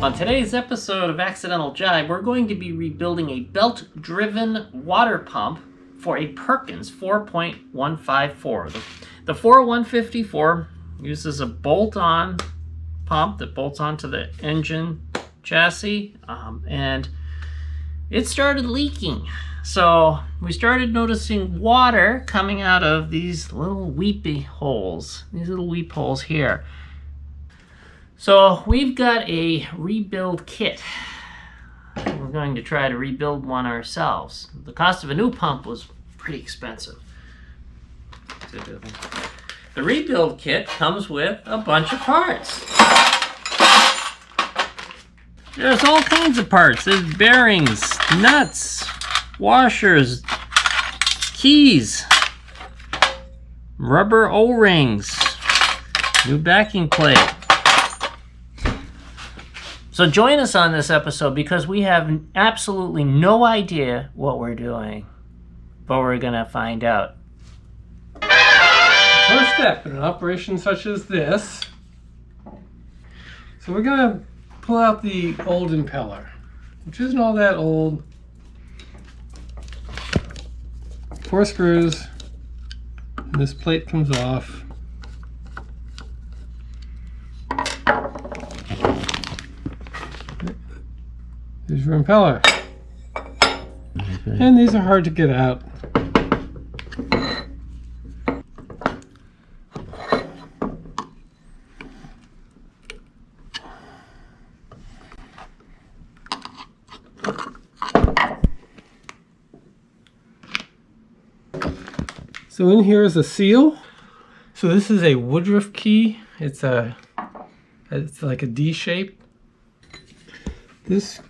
On today's episode of Accidental Jibe, we're going to be rebuilding a belt-driven water pump for a Perkins 4.154. The 4154 uses a bolt-on pump that bolts onto the engine chassis, and it started leaking. So we started noticing water coming out of these little weepy holes, these little weep holes here. So we've got a rebuild kit. We're going to try to rebuild one ourselves. The cost of a new pump was pretty expensive. The rebuild kit comes with a bunch of parts. There's all kinds of parts. There's bearings, nuts, washers, keys, rubber O-rings, new backing plate. So join us on this episode because we have absolutely no idea what we're doing, but we're gonna find out. First step in an operation such as this, so we're gonna pull out the old impeller, which isn't all that old. 4 screws, and this plate comes off. There's your impeller. Okay. And these are hard to get out. So in here is a seal. So this is a Woodruff key. It's like a D shape. This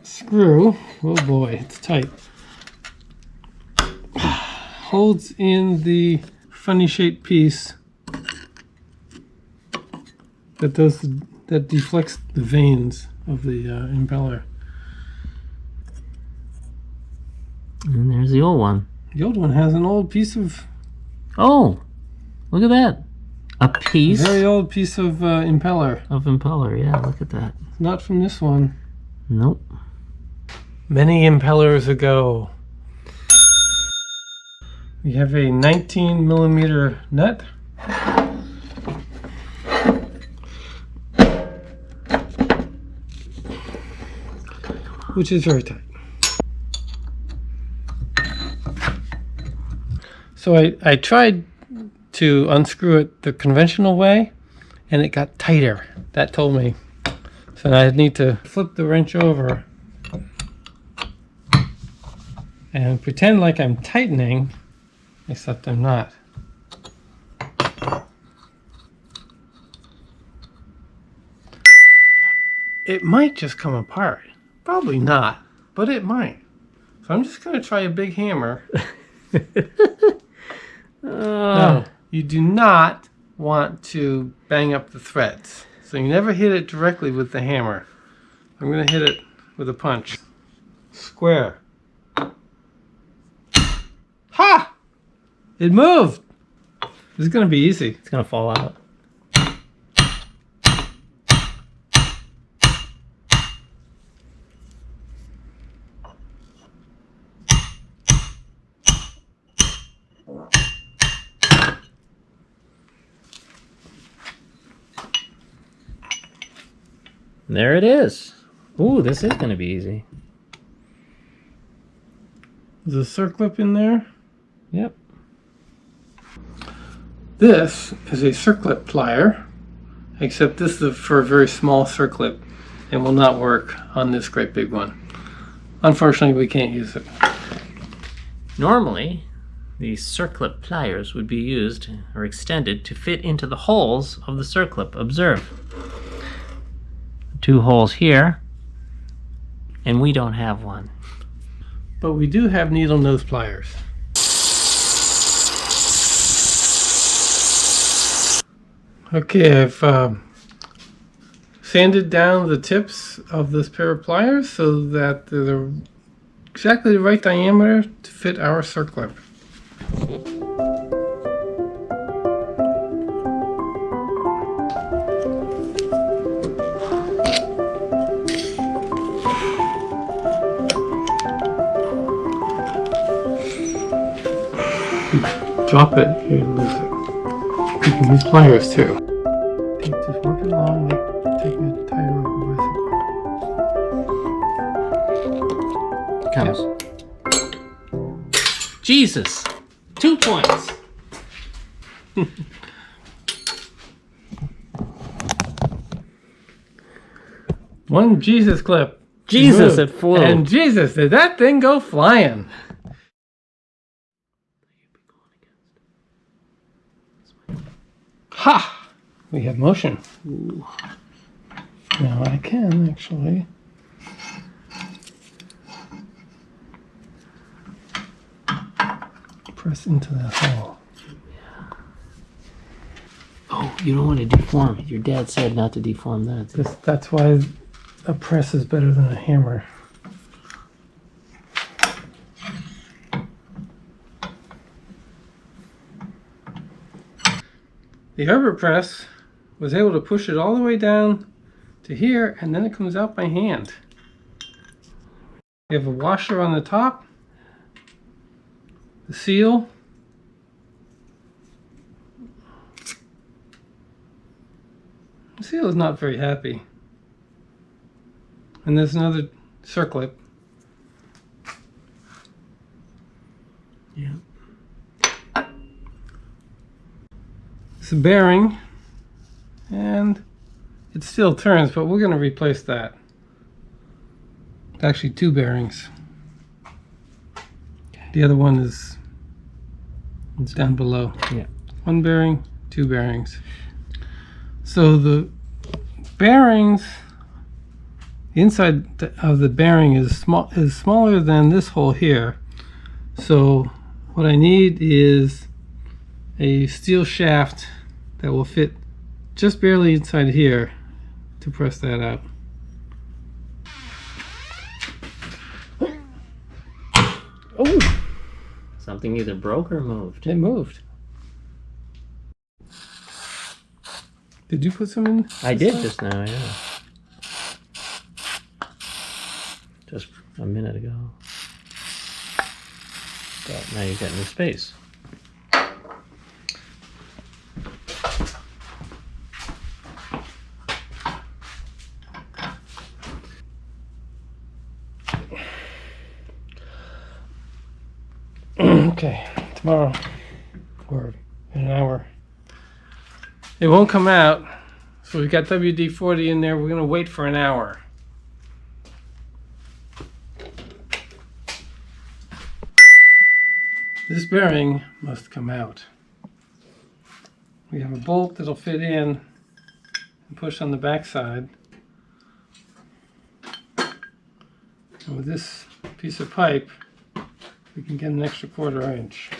screw, oh boy, it's tight, holds in the funny shaped piece that deflects the vanes of the impeller. And there's the old one. The old one has an old piece of... Oh, look at that. A piece? Very old piece of impeller. Of impeller, yeah, look at that. It's not from this one. Nope. Many impellers ago. We have a 19 millimeter nut. Which is very tight. So I tried to unscrew it the conventional way, and it got tighter. That told me. So I need to flip the wrench over and pretend like I'm tightening, except I'm not. It might just come apart. Probably not, but it might. So I'm just going to try a big hammer. No, you do not want to bang up the threads. So you never hit it directly with the hammer. I'm going to hit it with a punch. Square. Ha! It moved! This is going to be easy. It's going to fall out. There it is. Ooh, this is going to be easy. There's a circlip in there. Yep. This is a circlip plier, except this is for a very small circlip and will not work on this great big one. Unfortunately, we can't use it. Normally, these circlip pliers would be used or extended to fit into the holes of the circlip. Observe. 2 holes here, and we don't have one. But we do have needle nose pliers. Okay, I've sanded down the tips of this pair of pliers so that they're exactly the right diameter to fit our circlip. drop it, you lose it. You can use pliers too. Just work it along like taking a tire off a bicycle. Comes. Jesus! 2 points! One Jesus clip. Jesus, it flew. And Jesus, did that thing go flying? Ha! We have motion. Ooh. Now I can actually. Press into that hole. Oh, you don't want to deform it. Your dad said not to deform that. That's why a press is better than a hammer. The Herbert press was able to push it all the way down to here, and then it comes out by hand. You have a washer on the top, the seal, the seal is not very happy, and there's another circlip. Yeah. It's a bearing, and it still turns, but we're going to replace that. It's actually 2 bearings. The other one is down below. Yeah. 1 bearing, 2 bearings. So the bearings, the inside of the bearing is smaller than this hole here. So what I need is a steel shaft that will fit just barely inside here to press that out. Oh! Something either broke or moved. It moved. Did you put some in? I did just now, yeah. Just a minute ago. But now you've got new space. Okay, tomorrow or in an hour. It won't come out, so we've got WD-40 in there. We're going to wait for an hour. This bearing must come out. We have a bolt that'll fit in and push on the back side. And with this piece of pipe, we can get an extra 1/4 inch.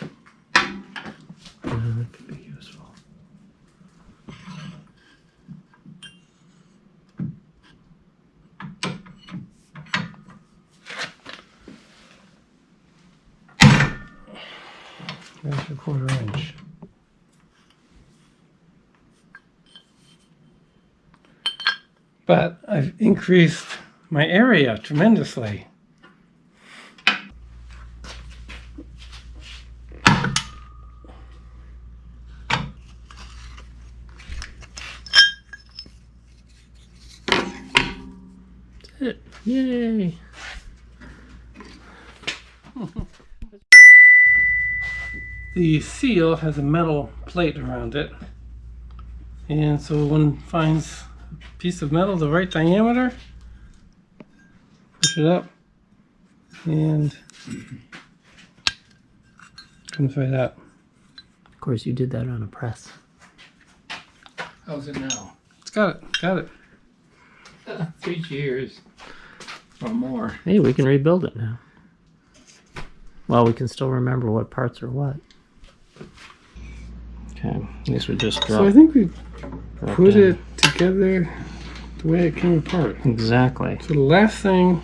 That could be useful. There's your 1/4 inch. But I've increased my area tremendously. Yay! The seal has a metal plate around it, and so one finds a piece of metal the right diameter, push it up, and comes right out. Of course, you did that on a press. How's it now? It's got it. 3 years or more. Hey, we can rebuild it now. Well, we can still remember what parts are what. Okay, these would just drop. So I think we drop put down. it together the way it came apart. Exactly. So the last thing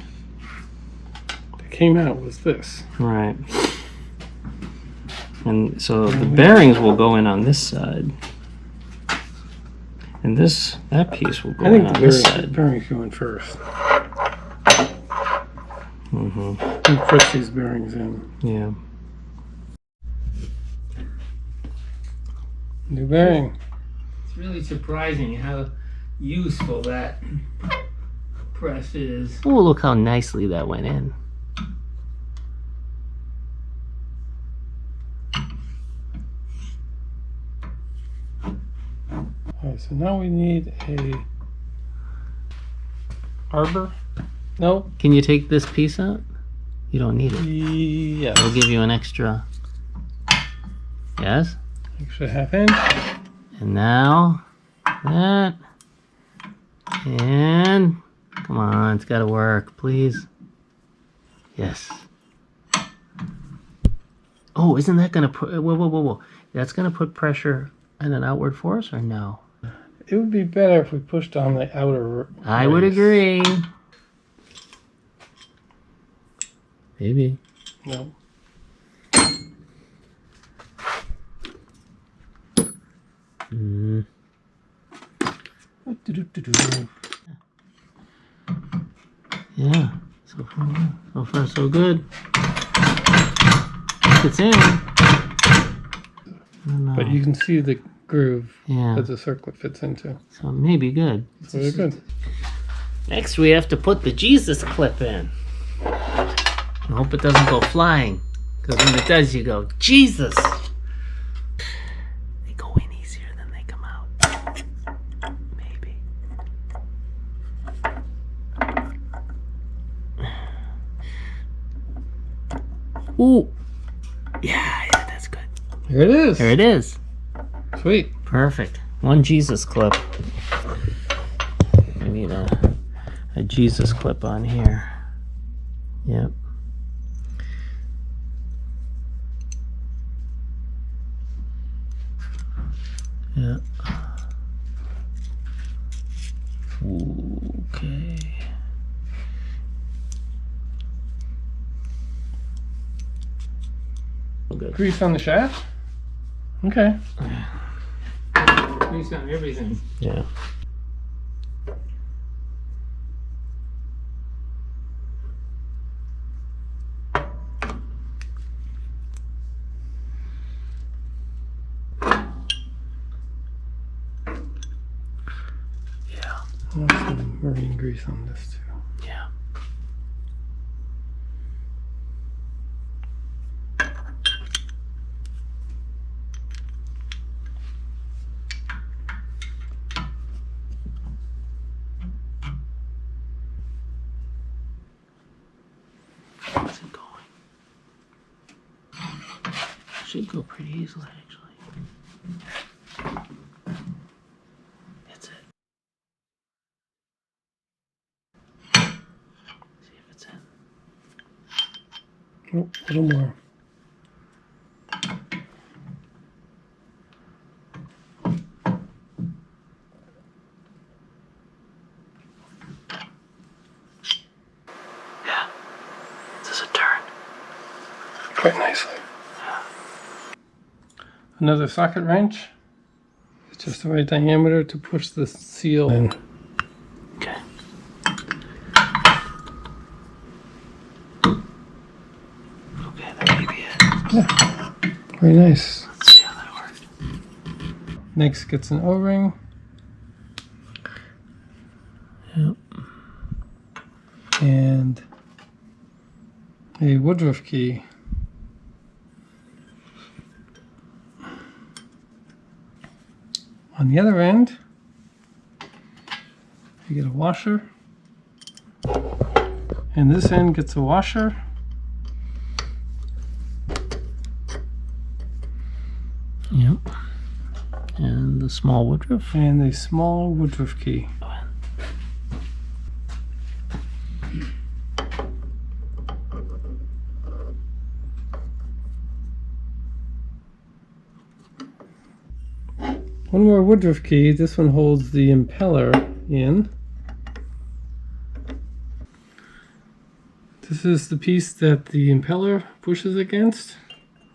that came out was this. Right. And so the bearings will go in on this side. And that piece will go I in think on the this side. bearing's going first. Mm-hmm. And press these bearings in. Yeah. New bearing. It's really surprising how useful that press is. Oh, look how nicely that went in. Alright, so now we need a arbor. Nope. Can you take this piece out? You don't need it. Yes. I'll give you an extra. Yes? Extra ½ inch. And now that. And come on, it's got to work, please. Yes. Oh, isn't that going to put... Whoa. That's going to put pressure and an outward force, or no? It would be better if we pushed on the outer I would race. agree. Maybe. No. Mm. Yeah. So far, so good. It's in. But you can see the groove Yeah. that the circlip fits into. So it may be good. So we're good. Next, we have to put the Jesus clip in. I hope it doesn't go flying. Because when it does, you go, Jesus! They go in easier than they come out. Maybe. Ooh! Yeah, that's good. Here it is. There it is. Sweet. Perfect. One Jesus clip. I need a Jesus clip on here. Yep. Yeah. Okay. Good. Grease on the shaft? Okay. Grease on everything. Yeah. I'll have some marine grease on this too. Yeah. How's it going? Should go pretty easily, actually. That's it. See if it's in. Oh, a little more. Yeah. Does it turn? Quite nicely. Another socket wrench. It's just the right diameter to push the seal in. Okay. Okay, that may be it. Yeah. Very nice. Let's see how that works. Next gets an O-ring. Yep. And a woodruff key. On the other end, you get a washer. And this end gets a washer. Yep. And the small woodruff. And a small woodruff key. One more woodruff key. This one holds the impeller in. This is the piece that the impeller pushes against.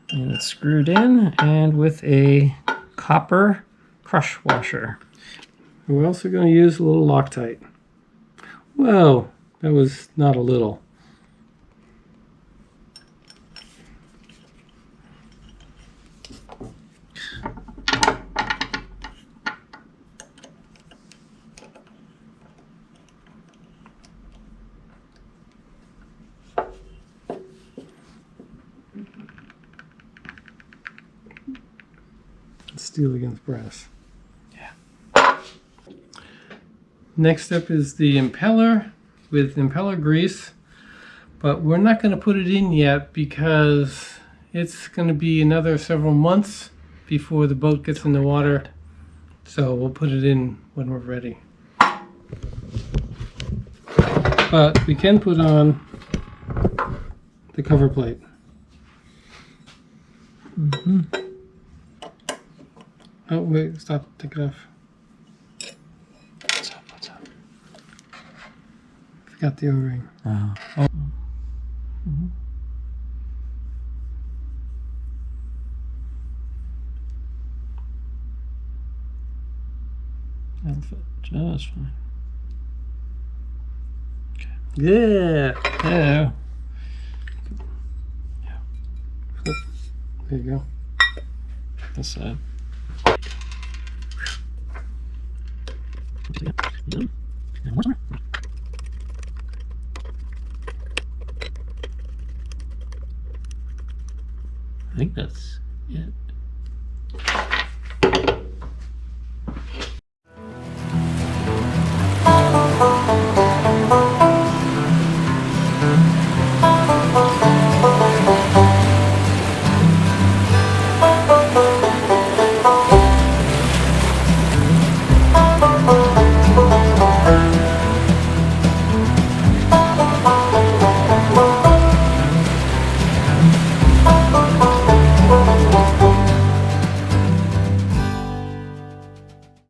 And it's screwed in and with a copper crush washer. We're also going to use a little Loctite. Whoa, that was not a little. steel against brass. Yeah. Next up is the impeller with impeller grease, but we're not going to put it in yet because it's going to be another several months before the boat gets in the water. So we'll put it in when we're ready. But we can put on the cover plate. Mm-hmm. Oh, wait, stop, take it off. What's up? What's up? Forgot the O-ring. Oh. Mm-hmm. That'll fit just fine. Okay. Yeah. Yeah. There you go. This side. I think that's